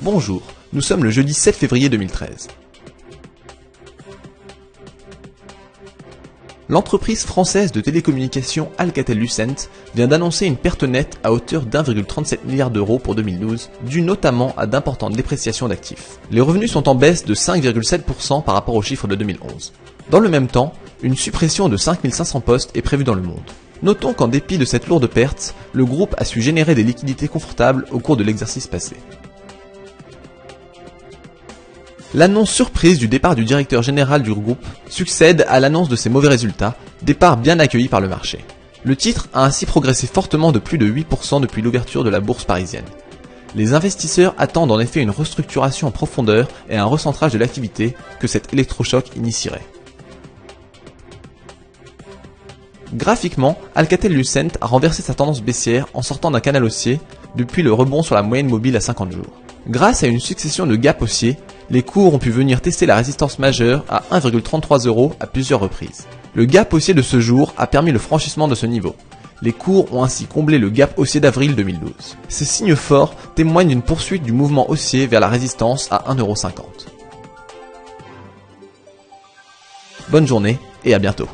Bonjour, nous sommes le jeudi 7 février 2013. L'entreprise française de télécommunications Alcatel-Lucent vient d'annoncer une perte nette à hauteur d'1,37 milliard d'euros pour 2012, due notamment à d'importantes dépréciations d'actifs. Les revenus sont en baisse de 5,7% par rapport aux chiffres de 2011. Dans le même temps, une suppression de 5500 postes est prévue dans le monde. Notons qu'en dépit de cette lourde perte, le groupe a su générer des liquidités confortables au cours de l'exercice passé. L'annonce surprise du départ du directeur général du groupe succède à l'annonce de ses mauvais résultats, départ bien accueilli par le marché. Le titre a ainsi progressé fortement de plus de 8% depuis l'ouverture de la bourse parisienne. Les investisseurs attendent en effet une restructuration en profondeur et un recentrage de l'activité que cet électrochoc initierait. Graphiquement, Alcatel-Lucent a renversé sa tendance baissière en sortant d'un canal haussier depuis le rebond sur la moyenne mobile à 50 jours. Grâce à une succession de gaps haussiers, les cours ont pu venir tester la résistance majeure à 1,33 € à plusieurs reprises. Le gap haussier de ce jour a permis le franchissement de ce niveau. Les cours ont ainsi comblé le gap haussier d'avril 2012. Ces signes forts témoignent d'une poursuite du mouvement haussier vers la résistance à 1,50 €. Bonne journée et à bientôt.